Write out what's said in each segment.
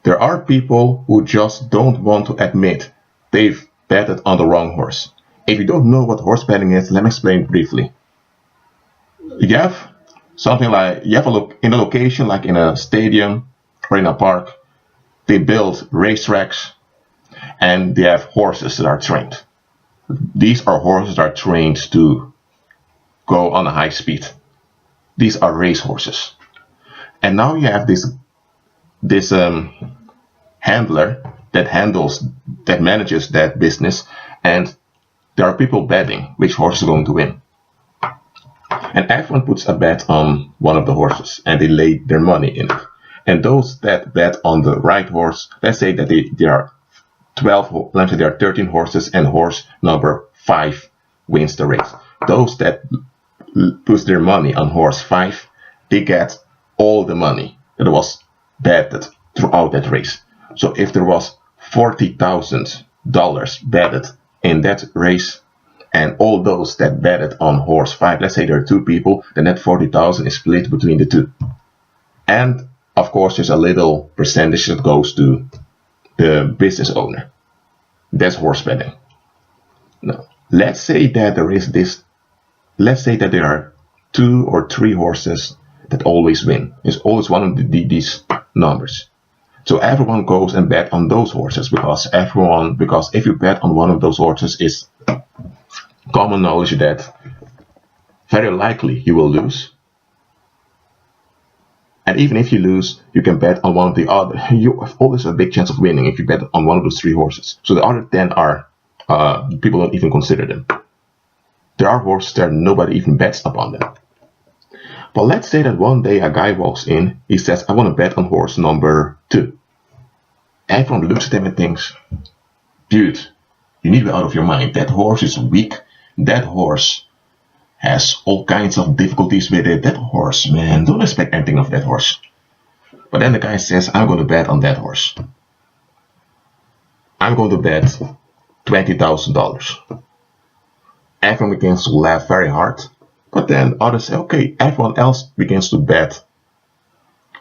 There are people who just don't want to admit they've betted on the wrong horse. If you don't know what horse betting is, let me explain briefly. You have something like, you have a look in a location like in a stadium or in a park. They build racetracks and they have horses that are trained. These are horses that are trained to go on a high speed. These are race horses. And now you have this handler that manages that business, and there are people betting which horse is going to win. And everyone puts a bet on one of the horses and they lay their money in it. And those that bet on the right horse, let's say that there are 13 horses and horse number 5 wins the race. Those that put their money on horse 5, they get all the money that was betted throughout that race. So if there was $40,000 betted in that race, and all those that betted on horse 5, let's say there are 2 people, then that 40,000 is split between the 2. And of course, there's a little percentage that goes to the business owner. That's horse betting. Now, let's say that there are 2 or 3 horses that always win. It's always one of these numbers. So everyone goes and bet on those horses because if you bet on one of those horses, it's common knowledge that very likely you will lose. And even if you lose, you can bet on one of the other. You have always a big chance of winning if you bet on one of those 3 horses. So the other 10 are, people don't even consider them. There are horses that nobody even bets upon them. But let's say that one day a guy walks in, he says, I want to bet on horse number 2. Everyone looks at him and thinks, dude, you need to be out of your mind. That horse is weak. That horse has all kinds of difficulties with it. That horse, man, don't expect anything of that horse. But then the guy says, I'm going to bet on that horse. I'm going to bet $20,000. Everyone begins to laugh very hard. But then others say, okay, everyone else begins to bet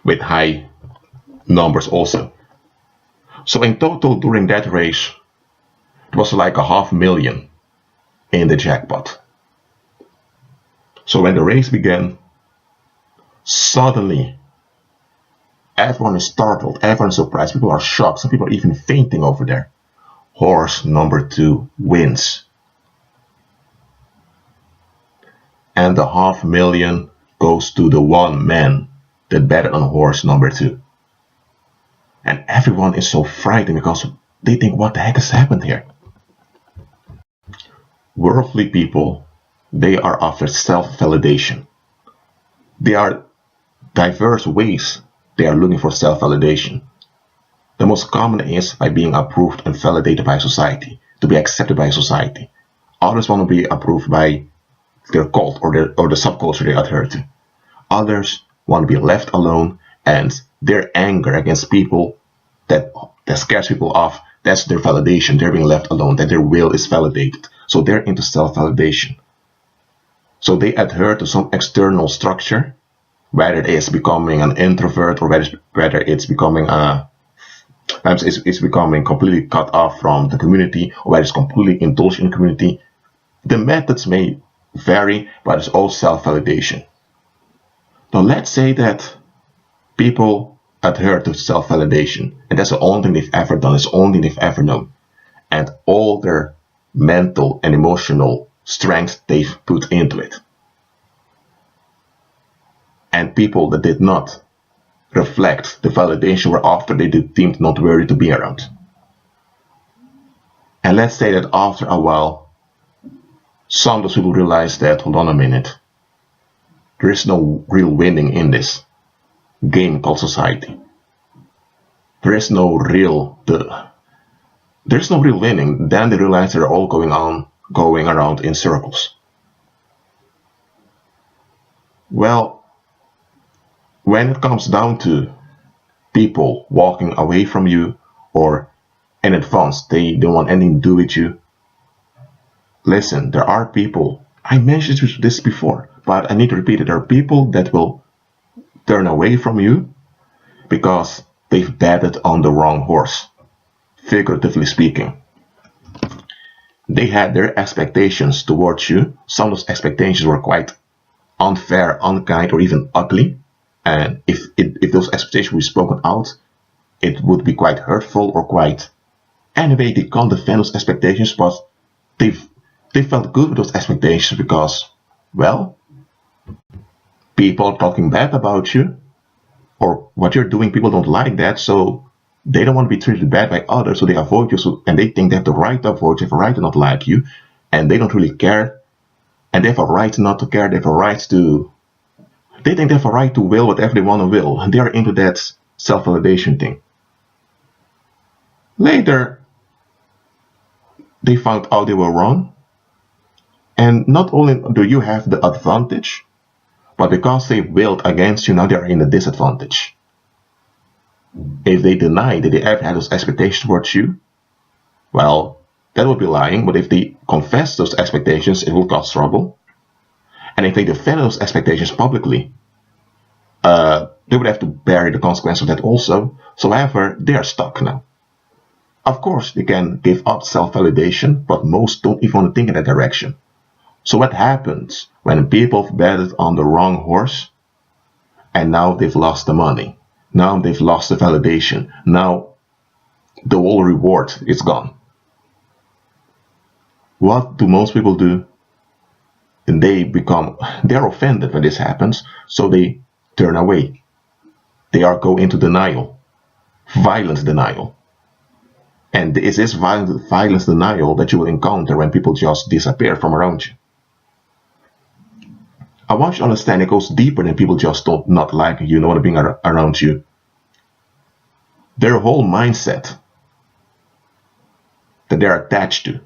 with high numbers also. So in total during that race, it was like $500,000 in the jackpot. So when the race began, suddenly everyone is startled, everyone is surprised, people are shocked, some people are even fainting over there. Horse number 2 wins. And the $500,000 goes to the one man that betted on horse number 2. And everyone is so frightened because they think, what the heck has happened here? Worldly people, they are after self-validation. There are diverse ways they are looking for self-validation. The most common is by being approved and validated by society, to be accepted by society. Others want to be approved by their cult or the subculture they adhere to. Others want to be left alone, and their anger against people that scares people off, that's their validation. They're being left alone, that their will is validated. So they're into self-validation. So they adhere to some external structure, whether it is becoming an introvert or whether it's becoming it's becoming completely cut off from the community, or whether it's completely indulged in the community. The methods may vary, but it's all self-validation. Now let's say that people adhere to self-validation, and that's the only thing they've ever done, it's the only thing they've ever known, and all their mental and emotional strength they've put into it. And people that did not reflect the validation were after they deemed not worthy to be around. And let's say that after a while, some of those people realize that, hold on a minute, there is no real winning in this game called society. There is no real winning. Then they realize they're all going around in circles. Well, when it comes down to people walking away from you, or in advance they don't want anything to do with you, listen, there are people, I mentioned this before, but I need to repeat it. There are people that will turn away from you because they've betted on the wrong horse, figuratively speaking. They had their expectations towards you. Some of those expectations were quite unfair, unkind, or even ugly. And if those expectations were spoken out, it would be quite hurtful or quite... Anyway, they can't defend those expectations, but they felt good with those expectations because, well, people are talking bad about you, or what you're doing, people don't like that, so they don't want to be treated bad by others, so they avoid you, and they think they have the right to avoid you, have a right to not like you, and they don't really care, and they have a right not to care, they think they have a right to will whatever they want to will, and they are into that self-validation thing. Later, they found out they were wrong, and not only do you have the advantage, but because they willed against you, now they are in a disadvantage. If they deny that they ever had those expectations towards you, well, that would be lying, but if they confess those expectations, it will cause trouble. And if they defend those expectations publicly, they would have to bear the consequence of that also. So however, they are stuck now. Of course, they can give up self-validation, but most don't even want to think in that direction. So what happens when people have betted on the wrong horse and now they've lost the money? Now they've lost the validation. Now the whole reward is gone. What do most people do? And they're offended when this happens, so they turn away. They go into denial, violent denial. And it's this violent denial that you will encounter when people just disappear from around you. I want you to understand it goes deeper than people just don't not like you, don't want to be around you. Their whole mindset that they're attached to,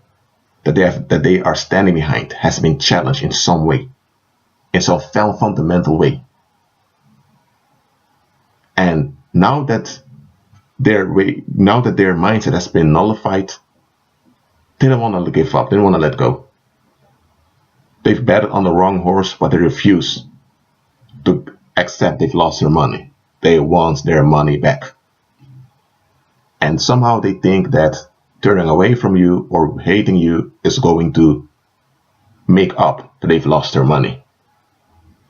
that they are standing behind, has been challenged in some way, in some fundamental way. And now that their mindset has been nullified, they don't want to give up, they don't want to let go. They've betted on the wrong horse, but they refuse to accept they've lost their money. They want their money back. And somehow they think that turning away from you or hating you is going to make up that they've lost their money.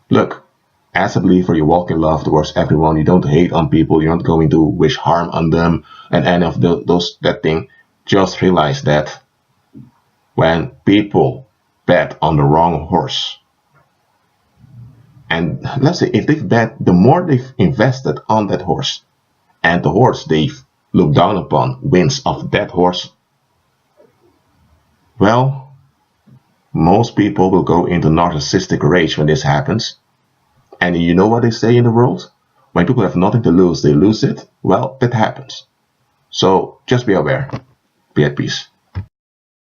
Look, as a believer, you walk in love towards everyone. You don't hate on people. You're not going to wish harm on them and any of that thing. Just realize that when people bet on the wrong horse, and let's say if they've bet, the more they've invested on that horse, and the horse they've looked down upon wins off that horse, well, most people will go into narcissistic rage when this happens. And you know what they say in the world? When people have nothing to lose, they lose it. Well, that happens. So just be aware. Be at peace.